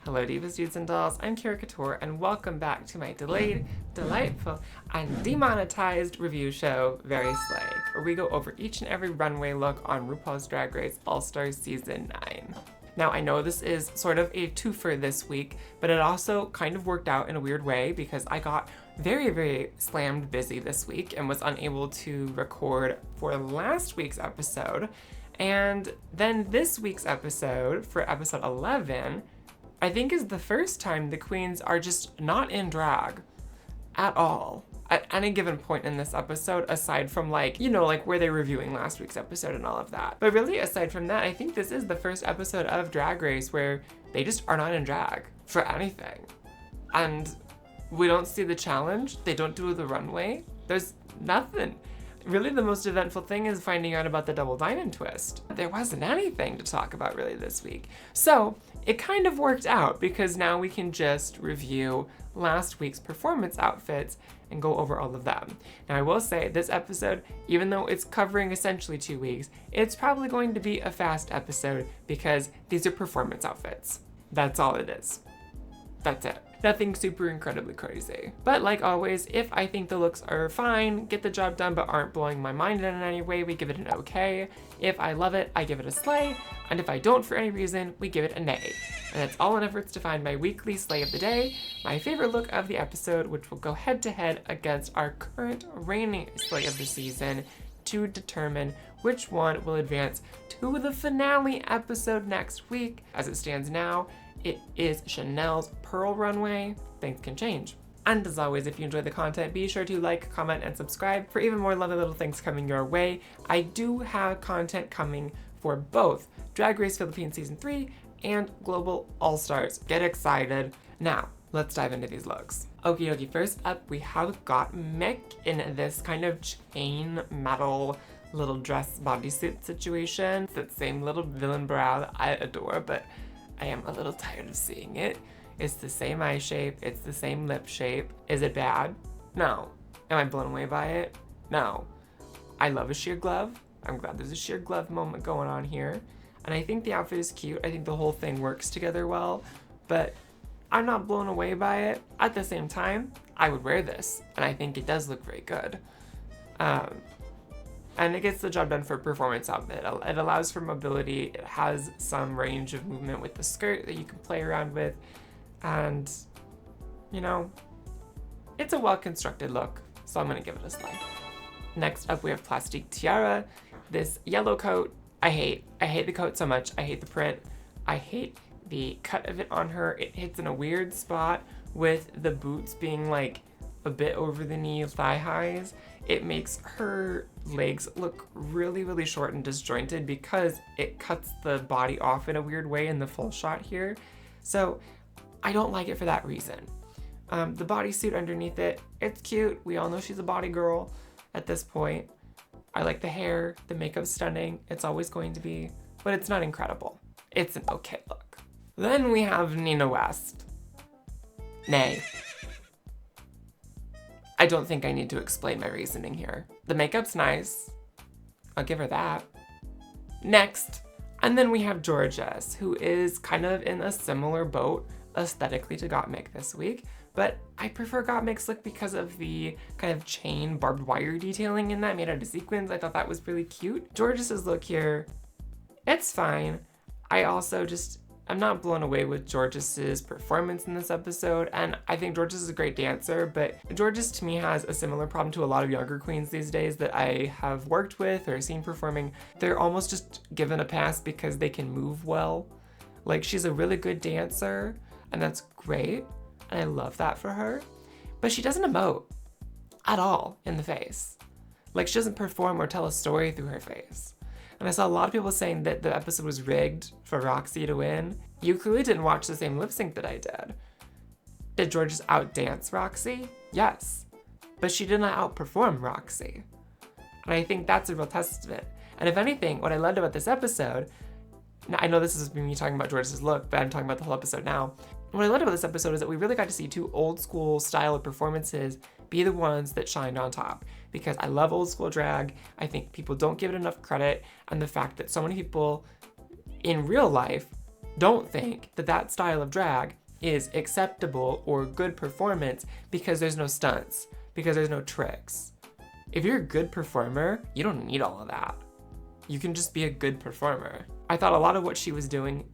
Hello divas, dudes, and dolls, I'm Kira Couture, and welcome back to my delayed, delightful, and demonetized review show, Very Slay, where we go over each and every runway look on RuPaul's Drag Race All-Stars Season 9. Now, I know this is sort of a twofer this week, but it also kind of worked out in a weird way because I got very slammed busy this week and was unable to record for last week's episode. And then this week's episode, for episode 11, I think is the first time the queens are just not in drag at all at any given point in this episode, aside from like where they're reviewing last week's episode and all of that. But really, aside from that, I think this is the first episode of Drag Race where they just are not in drag for anything. And we don't see the challenge, they don't do the runway, there's nothing. Really, the most eventful thing is finding out about the double diamond twist. There wasn't anything to talk about really this week. So it kind of worked out because now we can just review last week's performance outfits and go over all of them. Now I will say this episode, even though it's covering essentially 2 weeks, it's probably going to be a fast episode because these are performance outfits. That's all it is. That's it. Nothing super incredibly crazy. But like always, if I think the looks are fine, get the job done, but aren't blowing my mind in any way, we give it an okay. If I love it, I give it a slay. And if I don't for any reason, we give it a nay. And that's all in efforts to find my weekly slay of the day, my favorite look of the episode, which will go head to head against our current reigning slay of the season to determine which one will advance to the finale episode next week. As it stands now, it is Chanel's Pearl Runway. Things can change. And as always, if you enjoy the content, be sure to like, comment, and subscribe for even more lovely little things coming your way. I do have content coming for both Drag Race Philippines Season 3 and Global All-Stars. Get excited. Now, let's dive into these looks. Okie dokie, first up, we have got Mick in this kind of chain metal little dress bodysuit situation. It's that same little villain brow that I adore, but I am a little tired of seeing it. It's the same eye shape, it's the same lip shape. Is it bad? No. Am I blown away by it? No. I love a sheer glove. I'm glad there's a sheer glove moment going on here. And I think the outfit is cute. I think the whole thing works together well, but I'm not blown away by it. At the same time, I would wear this, and I think it does look very good. And it gets the job done for a performance outfit. It allows for mobility. It has some range of movement with the skirt that you can play around with. And, it's a well-constructed look, so I'm gonna give it a slay. Next up, we have Plastique Tiara. This yellow coat, I hate. I hate the coat so much. I hate the print. I hate the cut of it on her. It hits in a weird spot with the boots being like a bit over the knee thigh highs. It makes her legs look really short and disjointed because it cuts the body off in a weird way in the full shot here. So I don't like it for that reason. The bodysuit underneath it, it's cute. We all know she's a body girl at this point. I like the hair, the makeup's stunning. It's always going to be, but it's not incredible. It's an okay look. Then we have Nina West. Nay. I don't think I need to explain my reasoning here. The makeup's nice. I'll give her that. Next. And then we have Georges, who is kind of in a similar boat aesthetically to Gottmik this week, but I prefer Gottmik's look because of the kind of chain barbed wire detailing in that made out of sequins. I thought that was really cute. Georges' look here, it's fine. I'm not blown away with Georges' performance in this episode, and I think Georges is a great dancer, but Georges to me has a similar problem to a lot of younger queens these days that I have worked with or seen performing. They're almost just given a pass because they can move well. Like, she's a really good dancer, and that's great, and I love that for her, but she doesn't emote at all in the face. Like, she doesn't perform or tell a story through her face. And I saw a lot of people saying that the episode was rigged for Roxy to win. You clearly didn't watch the same lip sync that I did. Did Georges outdance Roxy? Yes. But she did not outperform Roxy. And I think that's a real testament. And if anything, what I loved about this episode, now I know this is me talking about Georges' look, but I'm talking about the whole episode now. What I loved about this episode is that we really got to see two old school style of performances be the ones that shined on top. Because I love old school drag. I think people don't give it enough credit. And the fact that so many people in real life Don't think that that style of drag is acceptable or good performance because there's no stunts, because there's no tricks. If you're a good performer, you don't need all of that. You can just be a good performer. I thought a lot of what she was doing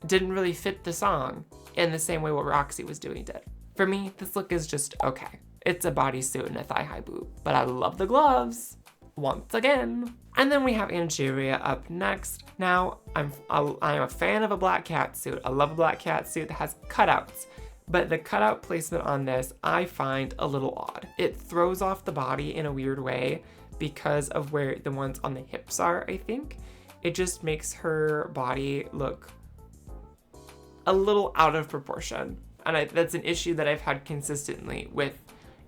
didn't really fit the song in the same way what Roxy was doing did. For me, this look is just okay. It's a bodysuit and a thigh-high boot, but I love the gloves once again. And then we have Angeria up next. Now, I'm a fan of a black catsuit. I love a black catsuit that has cutouts, but the cutout placement on this I find a little odd. It throws off the body in a weird way because of where the ones on the hips are, I think. It just makes her body look a little out of proportion. And that's an issue that I've had consistently with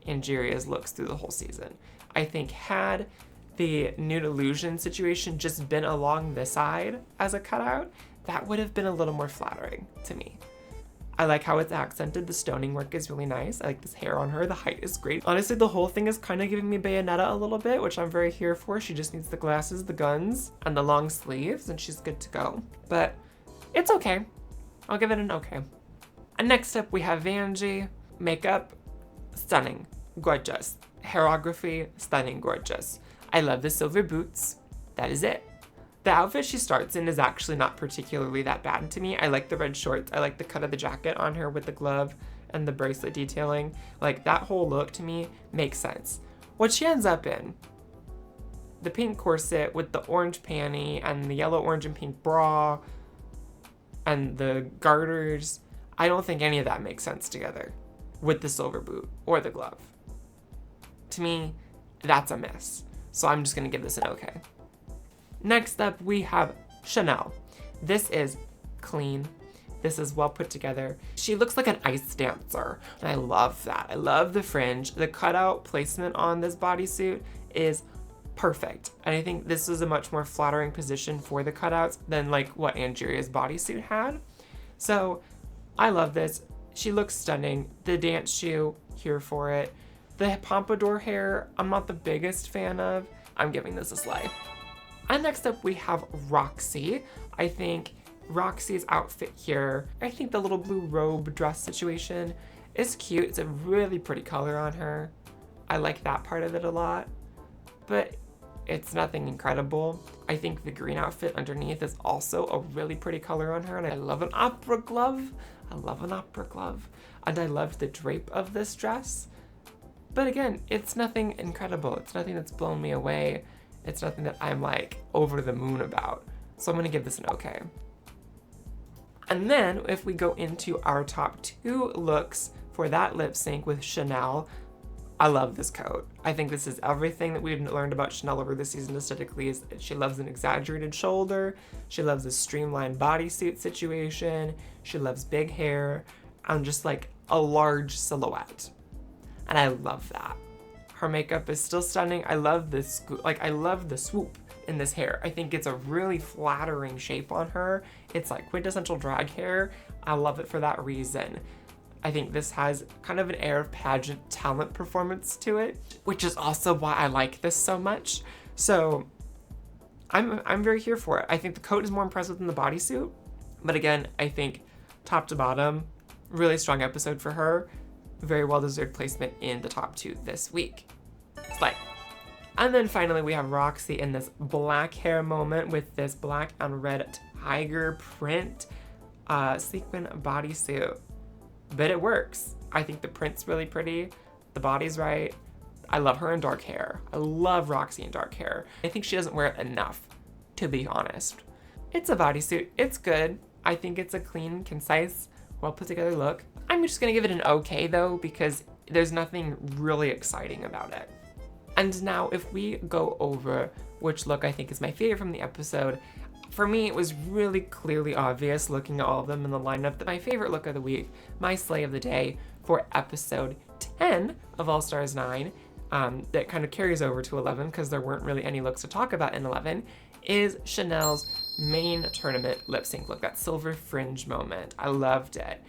Angeria's looks through the whole season. I think had the Nude Illusion situation just been along the side as a cutout, that would have been a little more flattering to me. I like how it's accented. The stoning work is really nice. I like this hair on her. The height is great. Honestly, the whole thing is kind of giving me Bayonetta a little bit, which I'm very here for. She just needs the glasses, the guns, and the long sleeves, and she's good to go. But it's okay. I'll give it an okay. And next up, we have Vanjie. Makeup, stunning, gorgeous. Hairography, stunning, gorgeous. I love the silver boots. That is it. The outfit she starts in is actually not particularly that bad to me. I like the red shorts. I like the cut of the jacket on her with the glove and the bracelet detailing. Like, that whole look to me makes sense. What she ends up in, the pink corset with the orange panty and the yellow, orange, and pink bra and the garters, I don't think any of that makes sense together with the silver boot or the glove. To me, that's a miss. So I'm just gonna give this an okay. Next up, we have Chanel. This is clean. This is well put together. She looks like an ice dancer, and I love that. I love the fringe. The cutout placement on this bodysuit is perfect. And I think this is a much more flattering position for the cutouts than like what Angeria's bodysuit had. So I love this. She looks stunning. The dance shoe, here for it. The pompadour hair, I'm not the biggest fan of. I'm giving this a slay. And next up we have Roxy. I think Roxy's outfit here, I think the little blue robe dress situation is cute. It's a really pretty color on her. I like that part of it a lot, but it's nothing incredible. I think the green outfit underneath is also a really pretty color on her, and I love an opera glove. I love an opera glove. And I love the drape of this dress. But again, it's nothing incredible. It's nothing that's blown me away. It's nothing that I'm like over the moon about. So I'm gonna give this an okay. And then if we go into our top two looks for that lip sync with Chanel, I love this coat. I think this is everything that we've learned about Chanel over the season aesthetically. Is she loves an exaggerated shoulder. She loves a streamlined bodysuit situation. She loves big hair and just like a large silhouette. And I love that. Her makeup is still stunning. I love this, I love the swoop in this hair. I think it's a really flattering shape on her. It's like quintessential drag hair. I love it for that reason. I think this has kind of an air of pageant talent performance to it, which is also why I like this so much. So I'm very here for it. I think the coat is more impressive than the bodysuit. But again, I think top to bottom, really strong episode for her. Very well-deserved placement in the top two this week. Slay. And then finally we have Roxy in this black hair moment with this black and red tiger print sequin bodysuit. But it works. I think the print's really pretty. The body's right. I love her in dark hair. I love Roxy in dark hair. I think she doesn't wear it enough, to be honest. It's a bodysuit. It's good. I think it's a clean, concise, well put together look. I'm just gonna give it an okay though, because there's nothing really exciting about it. And now if we go over which look I think is my favorite from the episode, for me it was really clearly obvious looking at all of them in the lineup that my favorite look of the week, my slay of the day for episode 10 of All Stars 9, that kind of carries over to 11 because there weren't really any looks to talk about in 11, is Chanel's main tournament lip sync look, that silver fringe moment. I loved it.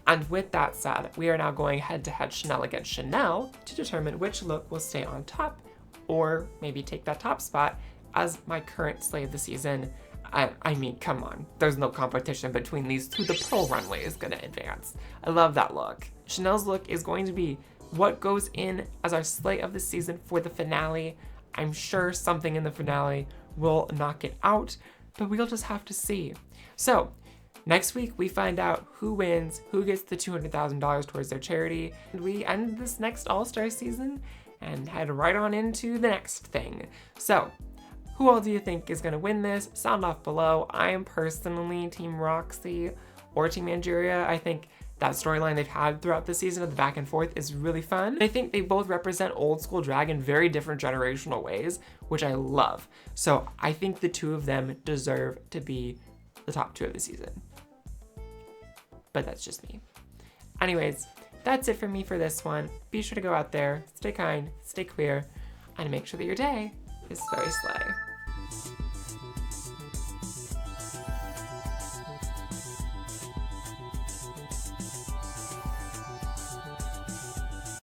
And with that said, we are now going head-to-head Chanel against Chanel to determine which look will stay on top or maybe take that top spot as my current slay of the season. I mean, come on. There's no competition between these two. The Pearl Runway is gonna advance. I love that look. Chanel's look is going to be what goes in as our slay of the season for the finale. I'm sure something in the finale will knock it out, but we'll just have to see. So, next week we find out who wins, who gets the $200,000 towards their charity, and we end this next All-Star season and head right on into the next thing. So, who all do you think is gonna win this? Sound off below. I am personally Team Roxy or Team Angeria. I think that storyline they've had throughout the season of the back and forth is really fun. I think they both represent old school drag in very different generational ways, which I love. So I think the two of them deserve to be the top two of the season. But that's just me. Anyways, that's it for me for this one. Be sure to go out there, stay kind, stay queer, and make sure that your day is very slay.